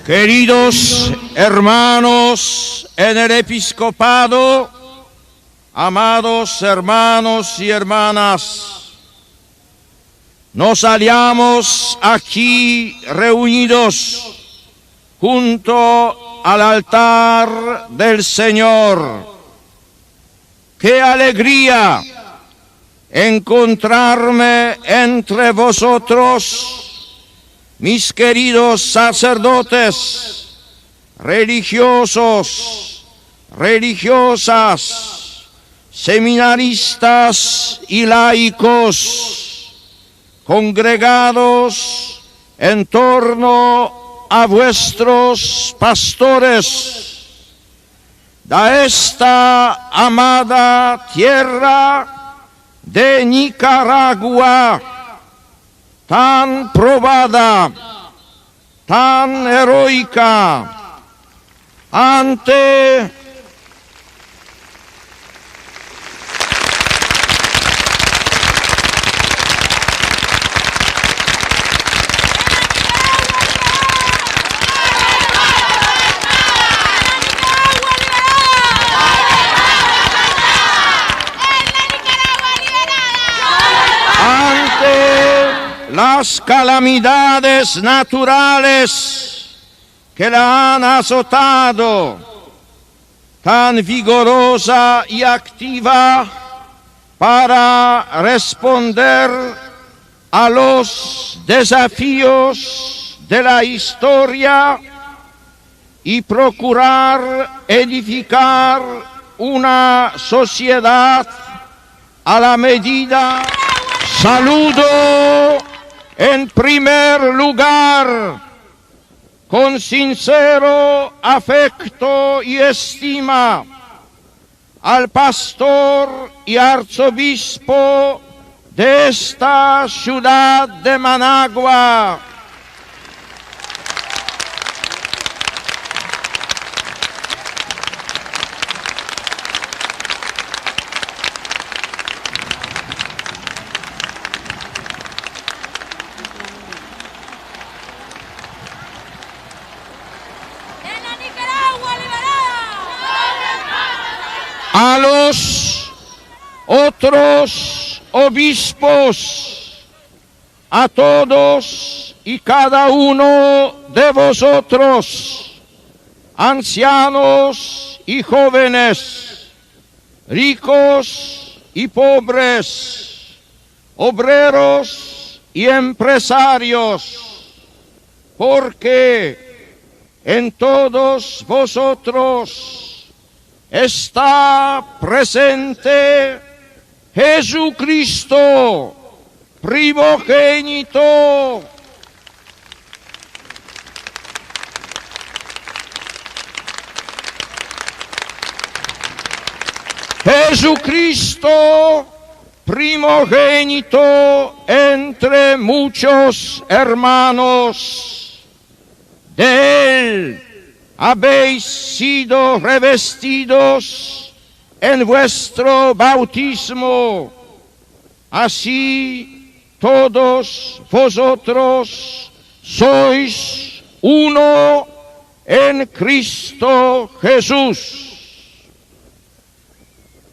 Queridos hermanos en el episcopado, amados hermanos y hermanas, nos hallamos aquí reunidos junto al altar del Señor. ¡Qué alegría encontrarme entre vosotros, mis queridos sacerdotes, religiosos, religiosas, seminaristas y laicos, congregados en torno a vuestros pastores de esta amada tierra de Nicaragua, tan probada, tan heroica, ante las calamidades naturales que la han azotado, tan vigorosa y activa para responder a los desafíos de la historia y procurar edificar una sociedad a la medida. Saludo en primer lugar, con sincero afecto y estima, al pastor y arzobispo de esta ciudad de Managua, a los otros obispos, a todos y cada uno de vosotros, ancianos y jóvenes, ricos y pobres, obreros y empresarios, porque en todos vosotros está presente Jesucristo, primogénito, Jesucristo, primogénito entre muchos hermanos. De Él habéis sido revestidos en vuestro bautismo. Así todos vosotros sois uno en Cristo Jesús.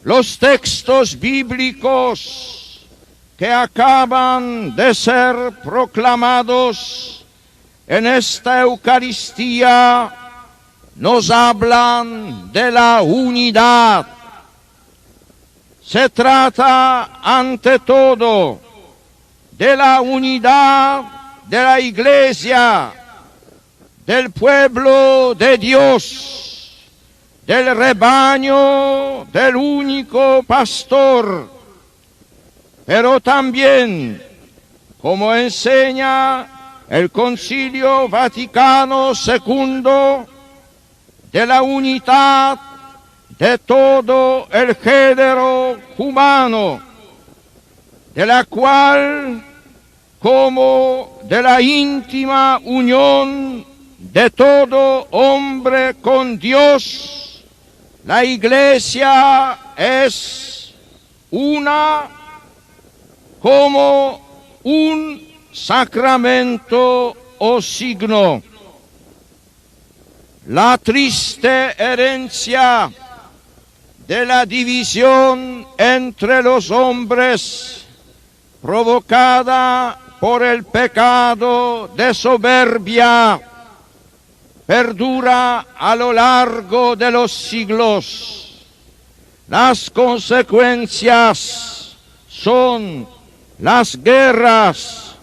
Los textos bíblicos que acaban de ser proclamados en esta Eucaristía nos hablan de la unidad. Se trata ante todo de la unidad de la Iglesia, del pueblo de Dios, del rebaño del único pastor, pero también, como enseña el Concilio Vaticano II, de la unidad de todo el género humano, de la cual, como de la íntima unión de todo hombre con Dios, la Iglesia es una como un sacramento o signo. la triste herencia de la división entre los hombres provocada por el pecado de soberbia perdura a lo largo de los siglos. Las consecuencias son las guerras,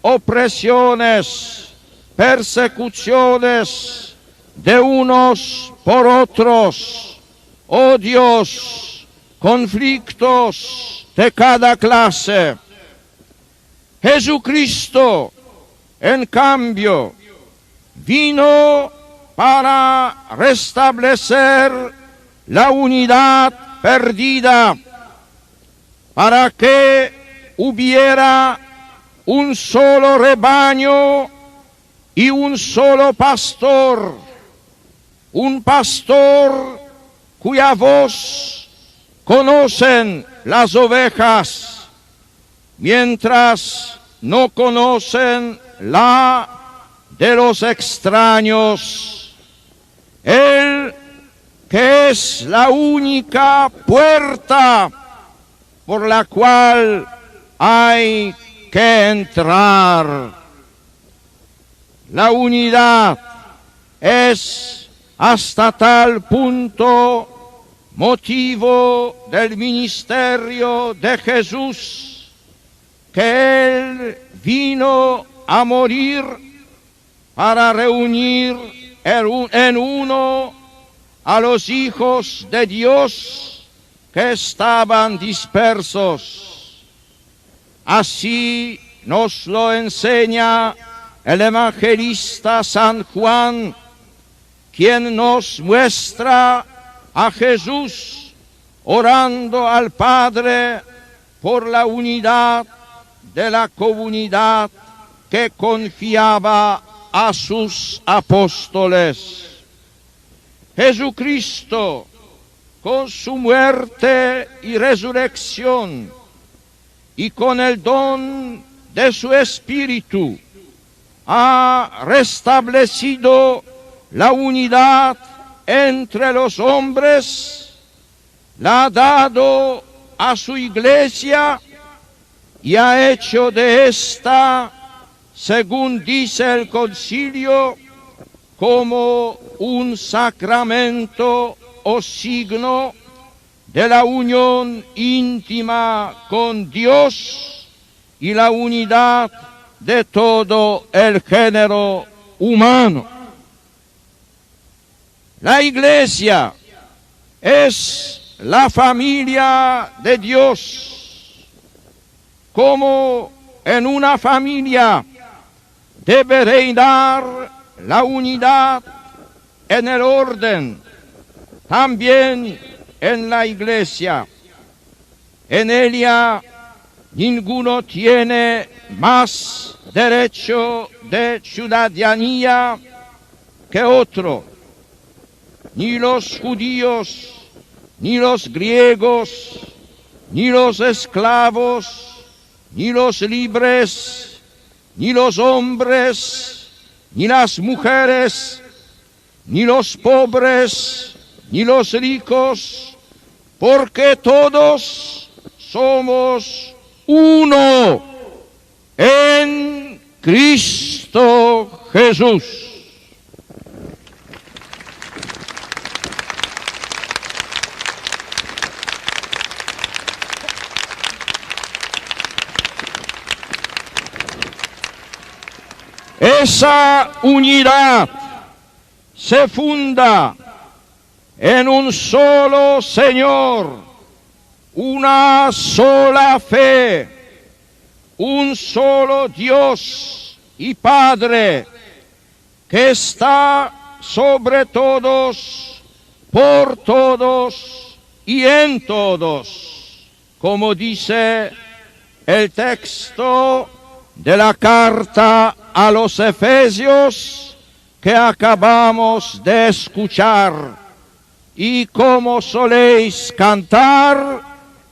opresiones, persecuciones de unos por otros, odios, conflictos de cada clase. Jesucristo, en cambio, vino para restablecer la unidad perdida, para que hubiera un solo rebaño y un solo pastor, un pastor cuya voz conocen las ovejas, mientras no conocen la de los extraños. Él, que es la única puerta por la cual hay que entrar. La unidad es hasta tal punto motivo del ministerio de Jesús que Él vino a morir para reunir en uno a los hijos de Dios que estaban dispersos. Así nos lo enseña el evangelista San Juan, quien nos muestra a Jesús orando al Padre por la unidad de la comunidad que confiaba a sus apóstoles. Jesucristo, con su muerte y resurrección, y con el don de su Espíritu, ha restablecido la unidad entre los hombres, la ha dado a su Iglesia y ha hecho de esta, según dice el Concilio, como un sacramento o signo de la unión íntima con Dios y la unidad de todo el género humano. La Iglesia es la familia de Dios. Como en una familia debe reinar la unidad en el orden, también en la Iglesia. En ella ninguno tiene más derecho de ciudadanía que otro, ni los judíos, ni los griegos, ni los esclavos, ni los libres, ni los hombres, ni las mujeres, ni los pobres, ni los ricos, porque todos somos uno en Cristo Jesús. Esa unidad se funda en un solo Señor, una sola fe, un solo Dios y Padre, que está sobre todos, por todos y en todos, como dice el texto de la carta a los Efesios que acabamos de escuchar y como soléis cantar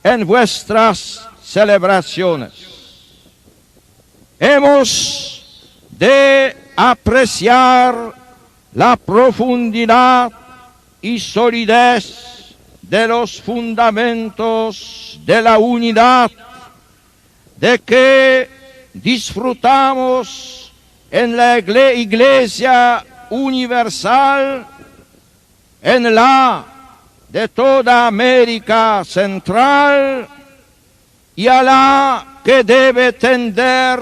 en vuestras celebraciones. Hemos de apreciar la profundidad y solidez de los fundamentos de la unidad de que disfrutamos en la Iglesia universal, en la de toda América Central y a la que debe tender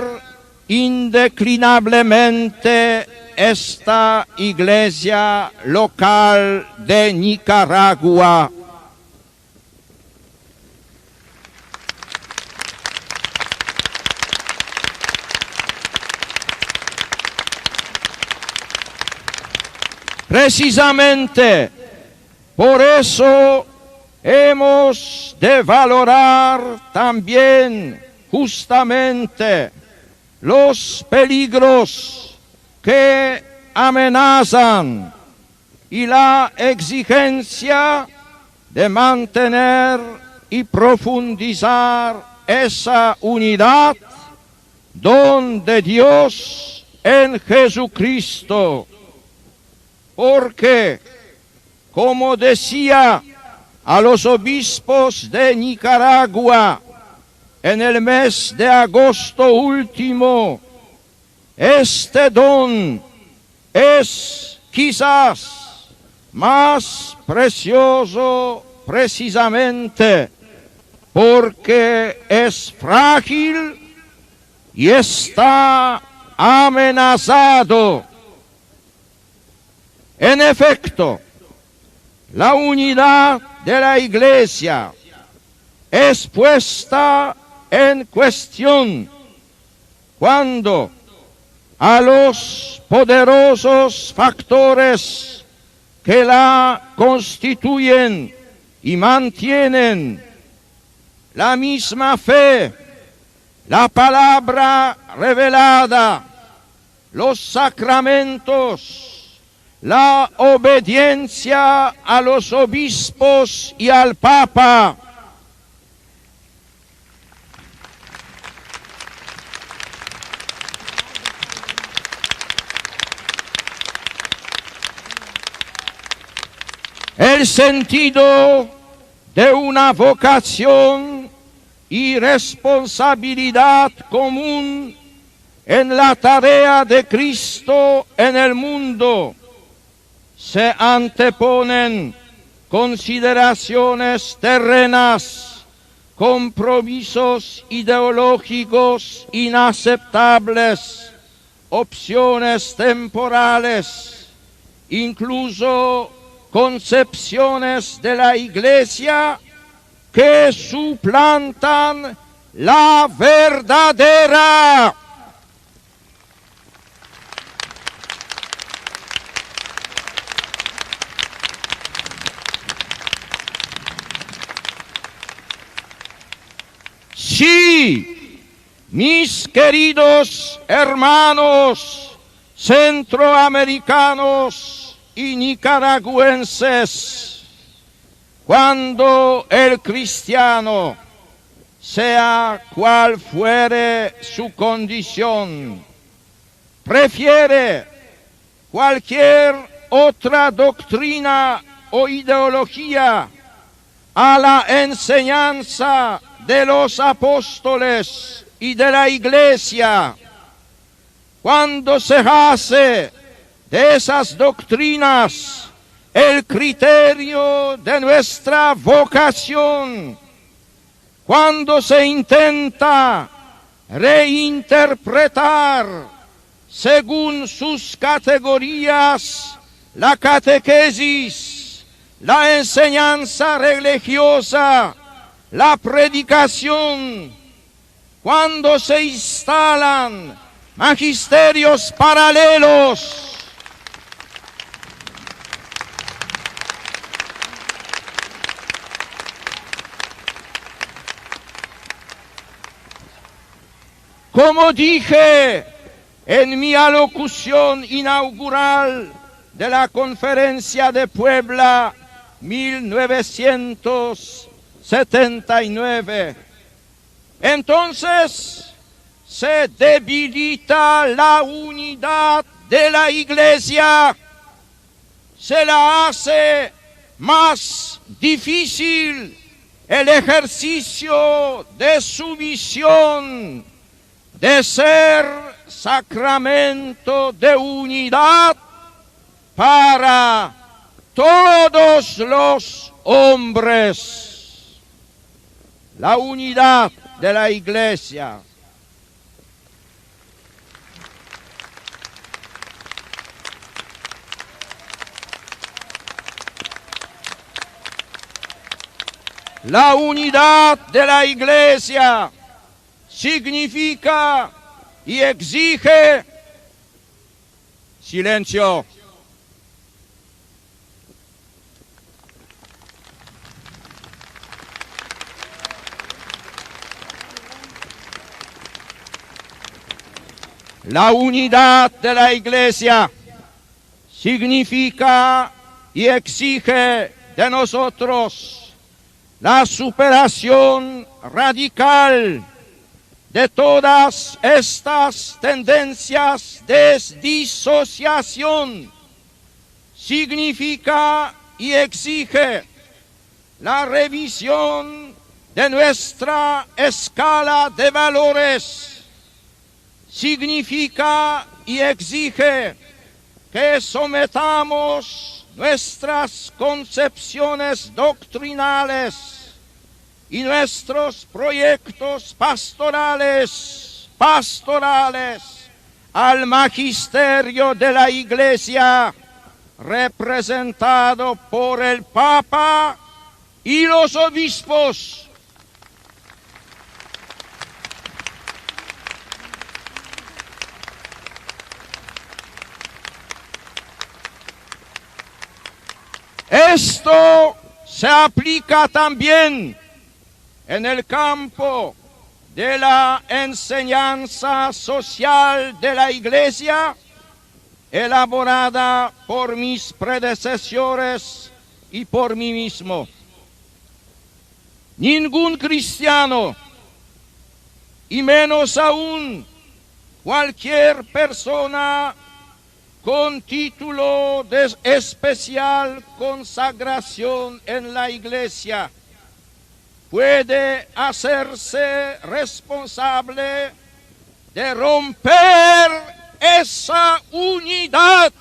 indeclinablemente esta iglesia local de Nicaragua. Precisamente por eso hemos de valorar también justamente los peligros que amenazan y la exigencia de mantener y profundizar esa unidad, don de Dios en Jesucristo. Porque, como decía a los obispos de Nicaragua en el mes de agosto último, este don es quizás más precioso precisamente porque es frágil y está amenazado. En efecto, la unidad de la Iglesia es puesta en cuestión cuando a los poderosos factores que la constituyen y mantienen, la misma fe, la palabra revelada, los sacramentos, la obediencia a los obispos y al Papa, el sentido de una vocación y responsabilidad común en la tarea de Cristo en el mundo, se anteponen consideraciones terrenas, compromisos ideológicos inaceptables, opciones temporales, incluso concepciones de la Iglesia que suplantan la verdadera. Sí, mis queridos hermanos centroamericanos y nicaragüenses, cuando el cristiano, sea cual fuere su condición, prefiere cualquier otra doctrina o ideología a la enseñanza de los apóstoles y de la Iglesia, cuando se hace de esas doctrinas el criterio de nuestra vocación, cuando se intenta reinterpretar según sus categorías la catequesis, la enseñanza religiosa, la predicación, cuando se instalan magisterios paralelos, como dije en mi alocución inaugural de la Conferencia de Puebla 1979, entonces se debilita la unidad de la Iglesia se la hace más difícil el ejercicio de su misión de ser sacramento de unidad para todos los hombres. La unidad de la Iglesia. La unidad de la Iglesia significa y exige silencio. La unidad de la Iglesia significa y exige de nosotros la superación radical de todas estas tendencias de disociación. Significa y exige la revisión de nuestra escala de valores. Significa y exige que sometamos nuestras concepciones doctrinales y nuestros proyectos pastorales al magisterio de la Iglesia, representado por el Papa y los obispos. Esto se aplica también en el campo de la enseñanza social de la Iglesia, elaborada por mis predecesores y por mí mismo. Ningún cristiano, y menos aún cualquier persona con título de especial consagración en la Iglesia, puede hacerse responsable de romper esa unidad.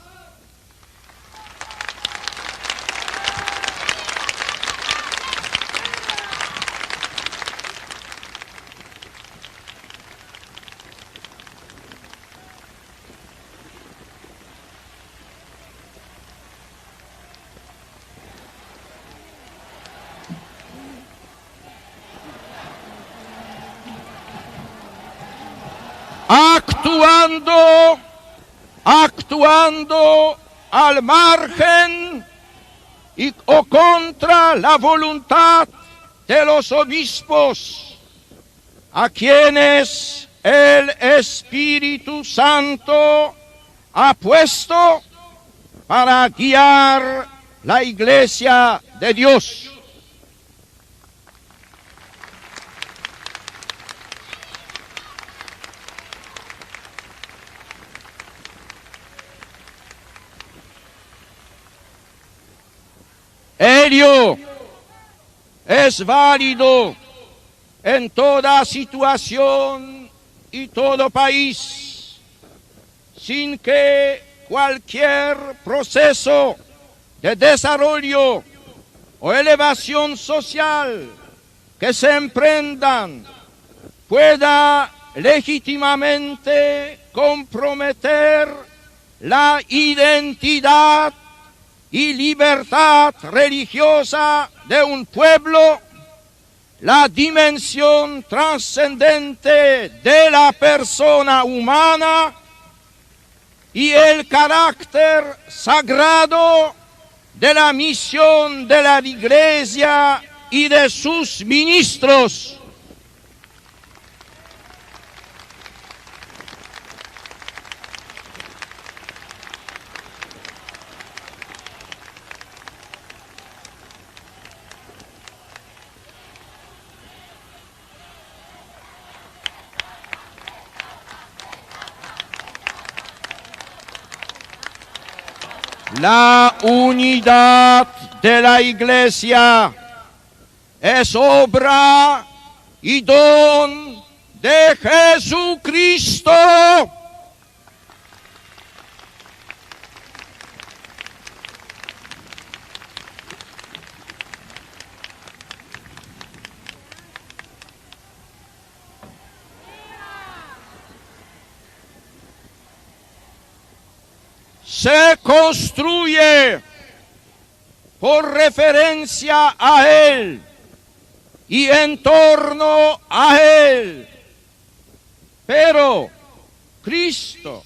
Actuando al margen o contra la voluntad de los obispos, a quienes el Espíritu Santo ha puesto para guiar la Iglesia de Dios. Ello es válido en toda situación y todo país, sin que cualquier proceso de desarrollo o elevación social que se emprendan pueda legítimamente comprometer la identidad y libertad religiosa de un pueblo, la dimensión trascendente de la persona humana y el carácter sagrado de la misión de la Iglesia y de sus ministros. La unidad de la Iglesia es obra y don de Jesucristo. Se construye por referencia a Él y en torno a Él. Pero Cristo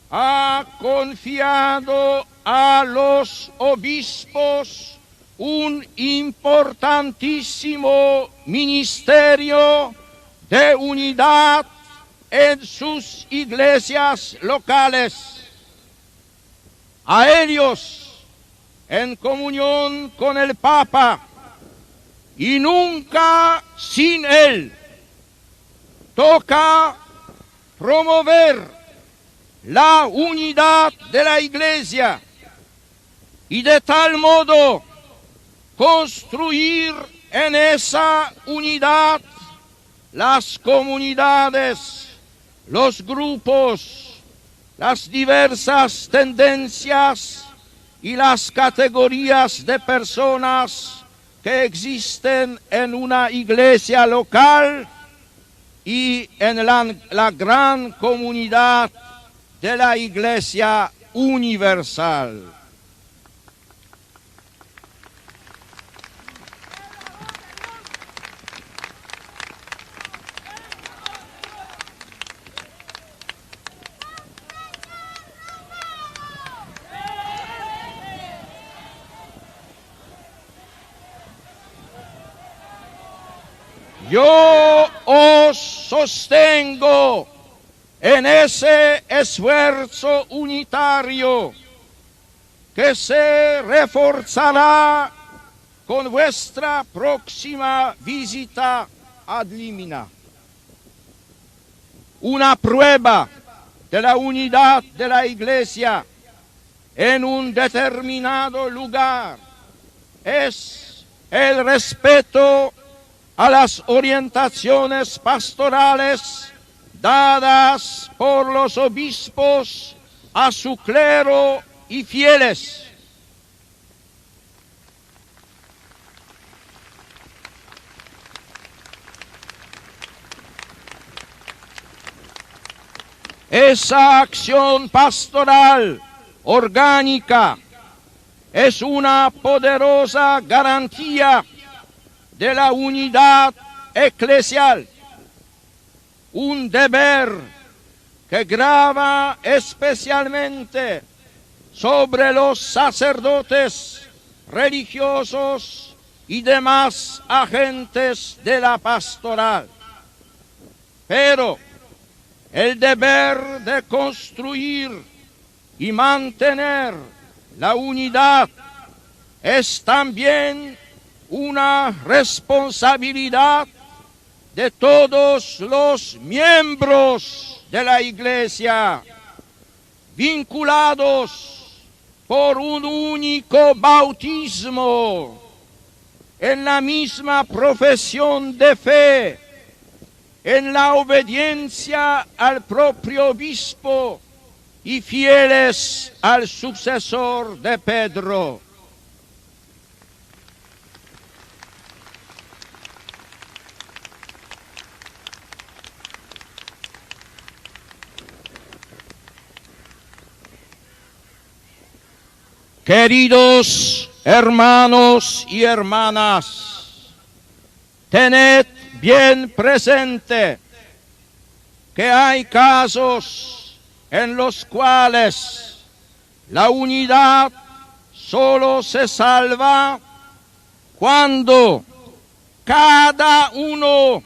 ha confiado a los obispos un importantísimo ministerio de unidad en sus iglesias locales. A ellos, en comunión con el Papa, y nunca sin él, toca promover la unidad de la Iglesia y de tal modo construir en esa unidad las comunidades, los grupos, las diversas tendencias y las categorías de personas que existen en una iglesia local y en la gran comunidad de la Iglesia universal. Yo os sostengo en ese esfuerzo unitario que se reforzará con vuestra próxima visita ad limina. Una prueba de la unidad de la Iglesia en un determinado lugar es el respeto a las orientaciones pastorales dadas por los obispos a su clero y fieles. Esa acción pastoral orgánica es una poderosa garantía de la unidad eclesial, un deber que grava especialmente sobre los sacerdotes religiosos y demás agentes de la pastoral. Pero el deber de construir y mantener la unidad es también una responsabilidad de todos los miembros de la Iglesia, vinculados por un único bautismo en la misma profesión de fe, en la obediencia al propio obispo y fieles al sucesor de Pedro. Queridos hermanos y hermanas, tened bien presente que hay casos en los cuales la unidad solo se salva cuando cada uno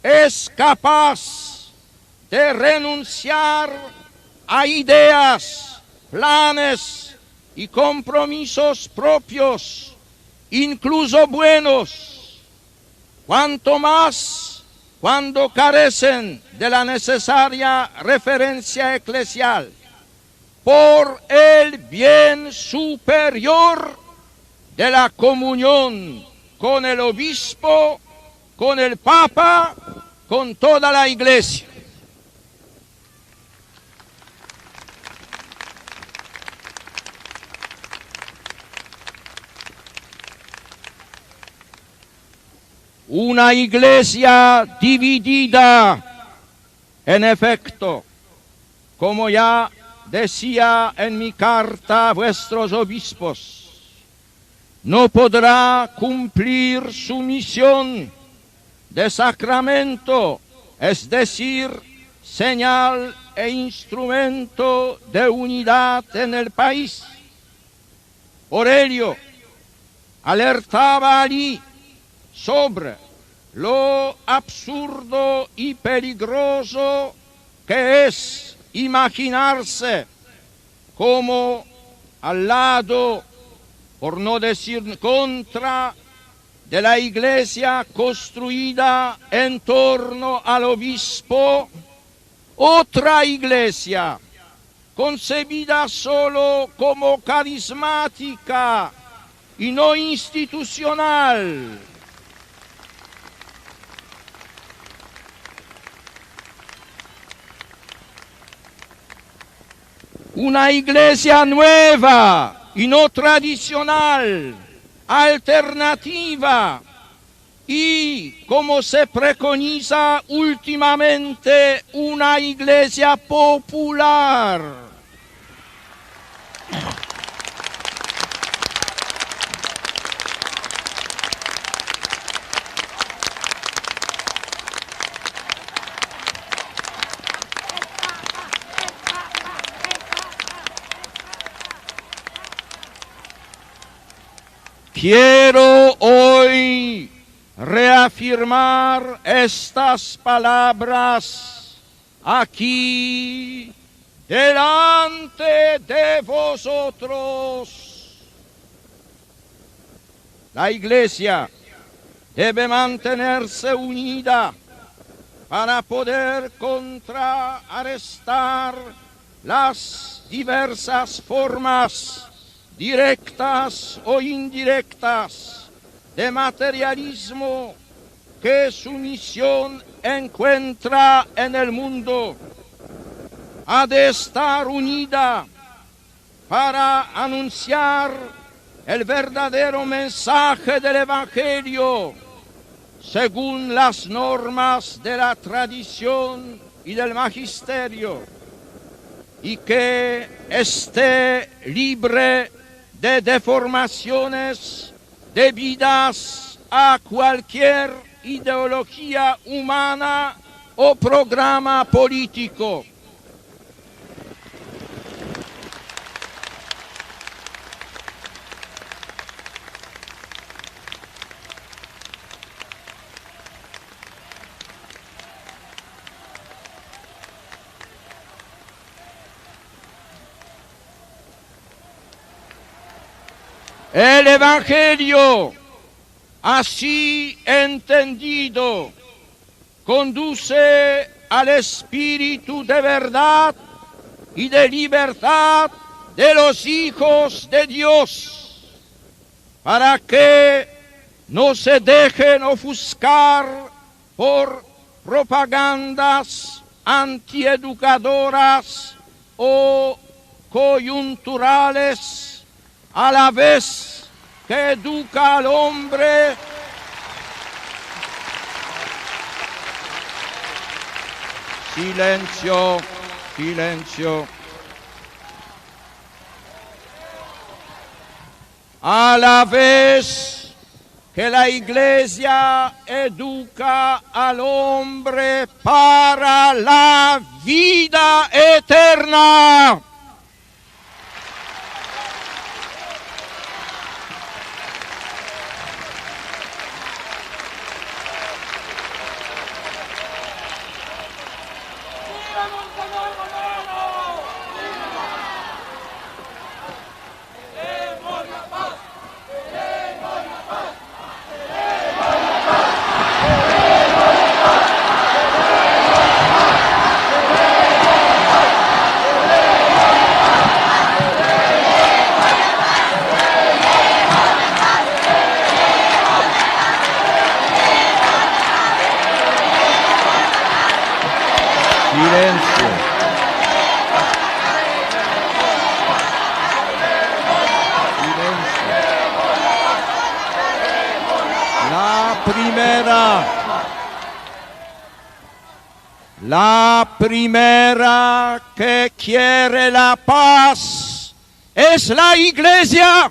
es capaz de renunciar a ideas, planes y compromisos propios, incluso buenos, cuanto más cuando carecen de la necesaria referencia eclesial, por el bien superior de la comunión con el obispo, con el Papa, con toda la Iglesia. Una Iglesia dividida, en efecto, como ya decía en mi carta a vuestros obispos, no podrá cumplir su misión de sacramento, es decir, señal e instrumento de unidad en el país. Por ello, alertaba allí sobre lo absurdo y peligroso que es imaginarse como al lado, por no decir contra, de la Iglesia construida en torno al obispo, otra Iglesia concebida solo como carismática y no institucional. Una Iglesia nueva y no tradicional, alternativa y, como se preconiza últimamente, una Iglesia popular. Quiero hoy reafirmar estas palabras aquí delante de vosotros. La Iglesia debe mantenerse unida para poder contrarrestar las diversas formas directas o indirectas de materialismo que su misión encuentra en el mundo. Ha de estar unida para anunciar el verdadero mensaje del Evangelio según las normas de la tradición y del magisterio, y que esté libre de deformaciones debidas a cualquier ideología humana o programa político. El Evangelio, así entendido, conduce al espíritu de verdad y de libertad de los hijos de Dios, para que no se dejen ofuscar por propagandas antieducadoras o coyunturales, a la vez que educa al hombre silencio. A la vez que la Iglesia educa al hombre para la vida eterna. primera que quiere la paz es la Iglesia.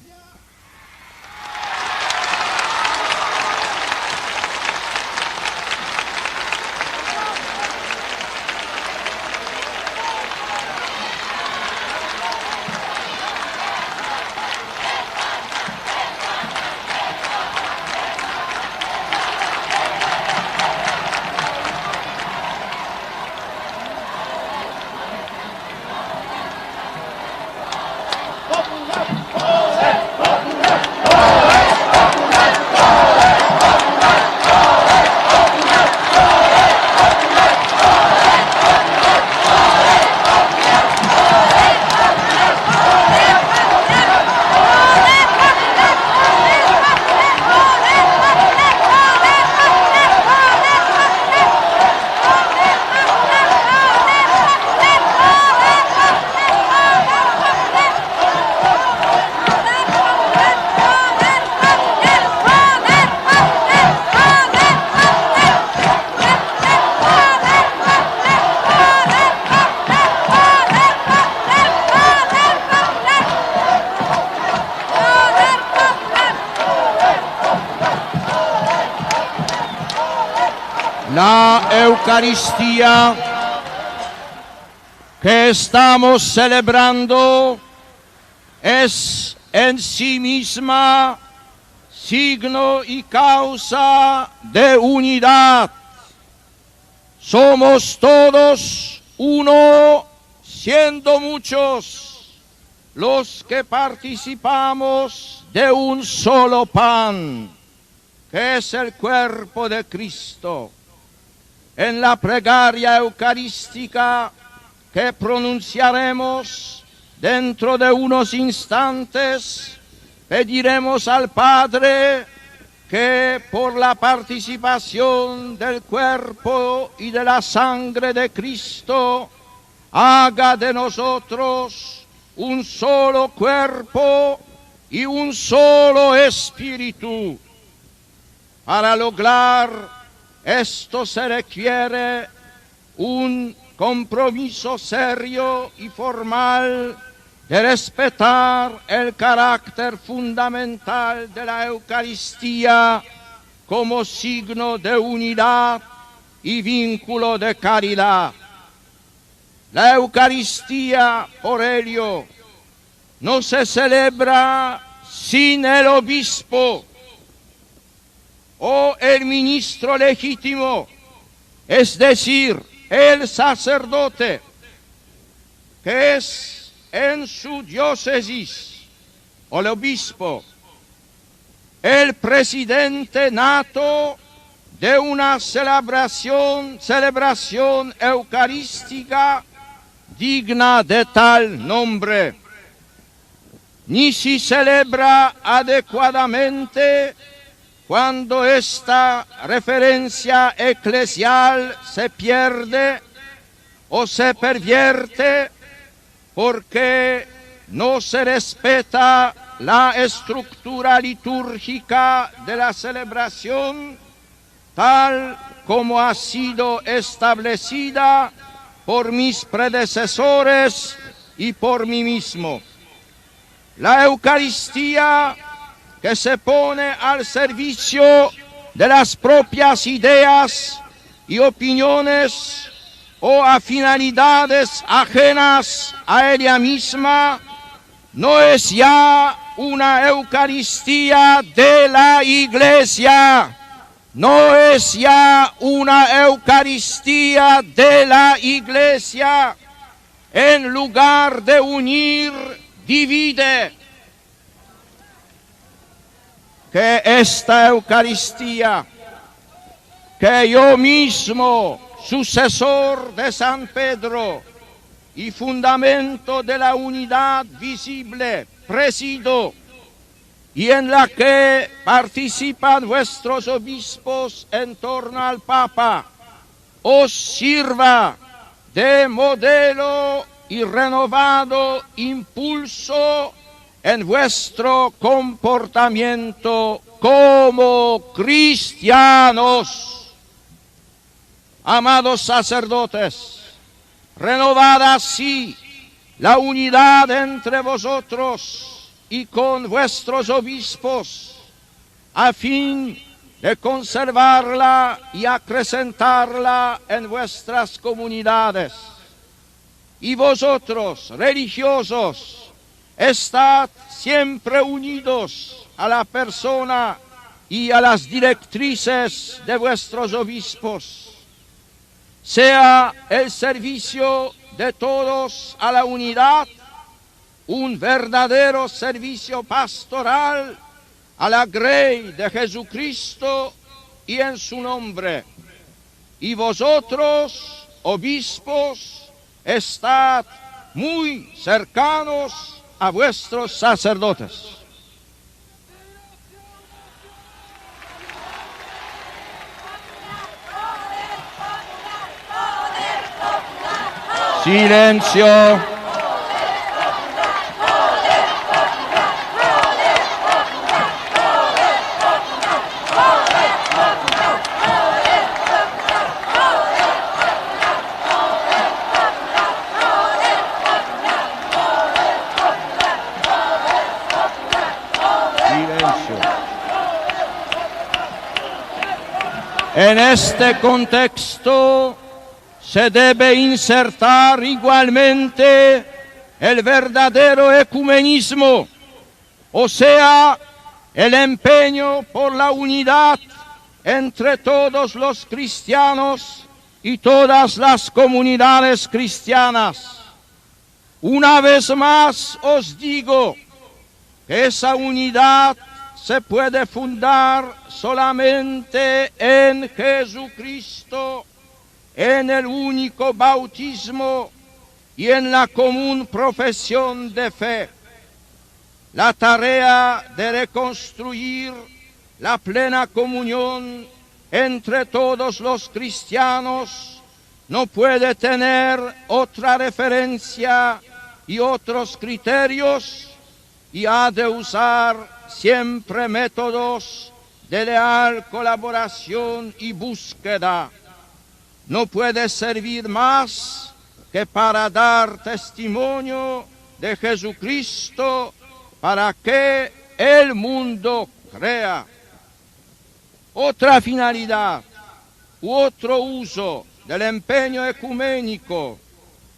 La Eucaristía que estamos celebrando es en sí misma signo y causa de unidad. Somos todos uno, siendo muchos los que participamos de un solo pan, que es el cuerpo de Cristo. En la plegaria eucarística que pronunciaremos dentro de unos instantes, pediremos al Padre que por la participación del cuerpo y de la sangre de Cristo haga de nosotros un solo cuerpo y un solo espíritu. Para lograr esto se requiere un compromiso serio y formal de respetar el carácter fundamental de la Eucaristía como signo de unidad y vínculo de caridad. La Eucaristía, por ello, no se celebra sin el obispo o el ministro legítimo, es decir, el sacerdote, que es en su diócesis, o el obispo, el presidente nato de una celebración eucarística digna de tal nombre. Ni si celebra adecuadamente cuando esta referencia eclesial se pierde o se pervierte porque no se respeta la estructura litúrgica de la celebración tal como ha sido establecida por mis predecesores y por mí mismo. La Eucaristía que se pone al servicio de las propias ideas y opiniones o a finalidades ajenas a ella misma, no es ya una Eucaristía de la Iglesia, no es ya una Eucaristía de la Iglesia. En lugar de unir, divide. Que esta Eucaristía, que yo mismo, sucesor de San Pedro y fundamento de la unidad visible, presido, y en la que participan vuestros obispos en torno al Papa, os sirva de modelo y renovado impulso en vuestro comportamiento como cristianos. Amados sacerdotes, renovad así la unidad entre vosotros y con vuestros obispos, a fin de conservarla y acrecentarla en vuestras comunidades. Y vosotros, religiosos, estad siempre unidos a la persona y a las directrices de vuestros obispos. Sea el servicio de todos a la unidad un verdadero servicio pastoral a la grey de Jesucristo y en su nombre. Y vosotros, obispos, estad muy cercanos a vuestros sacerdotes. Silencio. En este contexto se debe insertar igualmente el verdadero ecumenismo, o sea, el empeño por la unidad entre todos los cristianos y todas las comunidades cristianas. Una vez más os digo que esa unidad se puede fundar solamente en Jesucristo, en el único bautismo y en la común profesión de fe. La tarea de reconstruir la plena comunión entre todos los cristianos no puede tener otra referencia y otros criterios, y ha de usar siempre métodos de leal colaboración y búsqueda. No puede servir más que para dar testimonio de Jesucristo, para que el mundo crea. Otra finalidad u otro uso del empeño ecuménico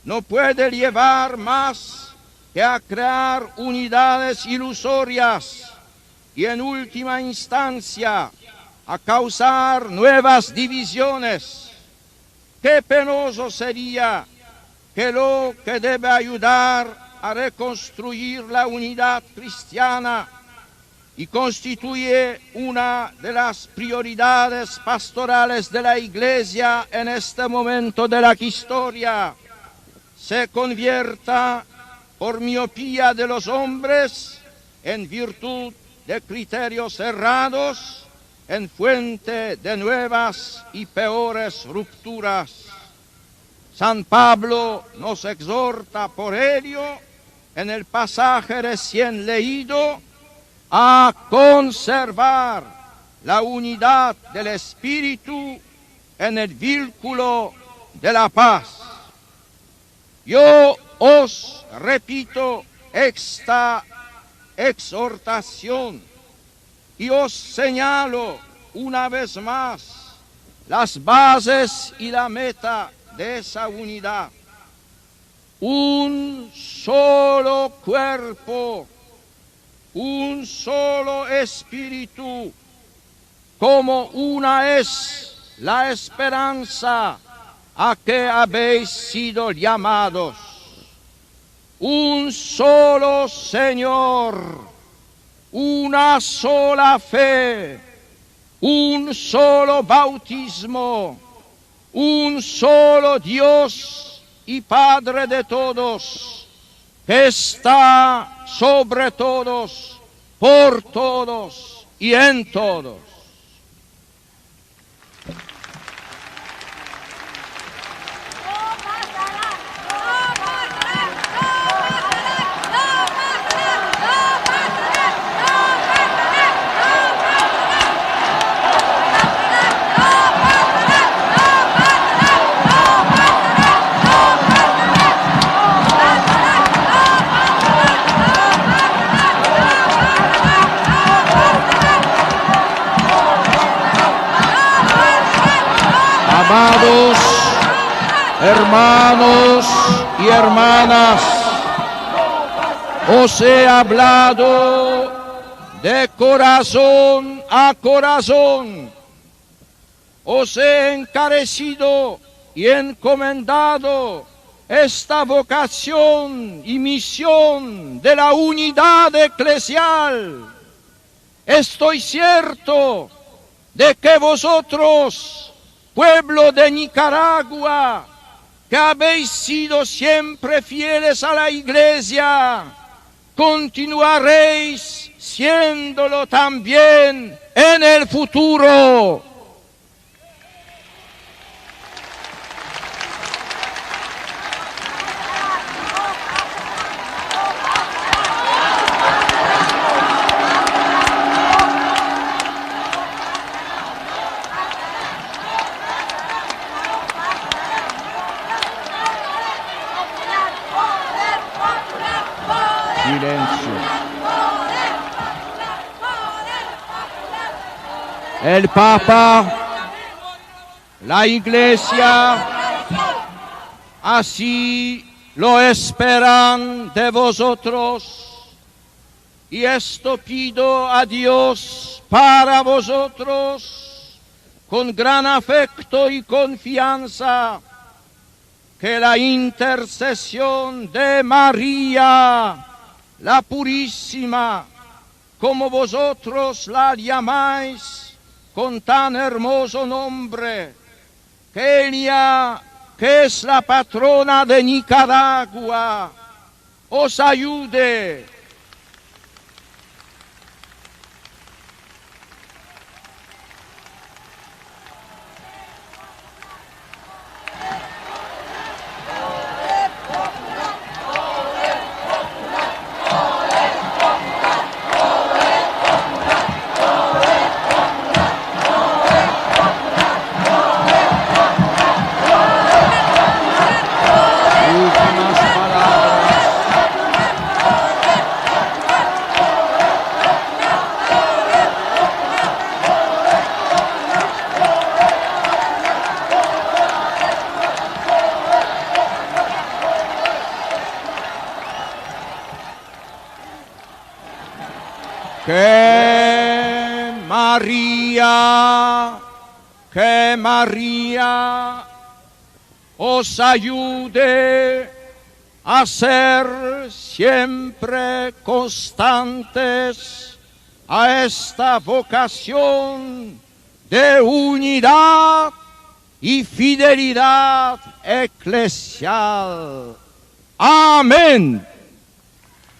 no puede llevar más que a crear unidades ilusorias y en última instancia a causar nuevas divisiones. Qué penoso sería que lo que debe ayudar a reconstruir la unidad cristiana y constituye una de las prioridades pastorales de la Iglesia en este momento de la historia, se convierta por miopía de los hombres, en virtud de criterios errados, en fuente de nuevas y peores rupturas. San Pablo nos exhorta por ello, en el pasaje recién leído, a conservar la unidad del Espíritu en el vínculo de la paz. Yo os repito esta exhortación y os señalo una vez más las bases y la meta de esa unidad. Un solo cuerpo, un solo espíritu, como una es la esperanza a que habéis sido llamados. Un solo Señor, una sola fe, un solo bautismo, un solo Dios y Padre de todos, que está sobre todos, por todos y en todos. Amados hermanos y hermanas, os he hablado de corazón a corazón, os he encarecido y encomendado esta vocación y misión de la unidad eclesial. Estoy cierto de que vosotros, pueblo de Nicaragua, que habéis sido siempre fieles a la Iglesia, continuaréis siéndolo también en el futuro. Silencio. El Papa, la Iglesia, así lo esperan de vosotros. Y esto pido a Dios para vosotros, con gran afecto y confianza, que la intercesión de María, la Purísima, como vosotros la llamáis con tan hermoso nombre, que ella, que es la patrona de Nicaragua, os ayude. Que María os ayude a ser siempre constantes a esta vocación de unidad y fidelidad eclesial. Amén.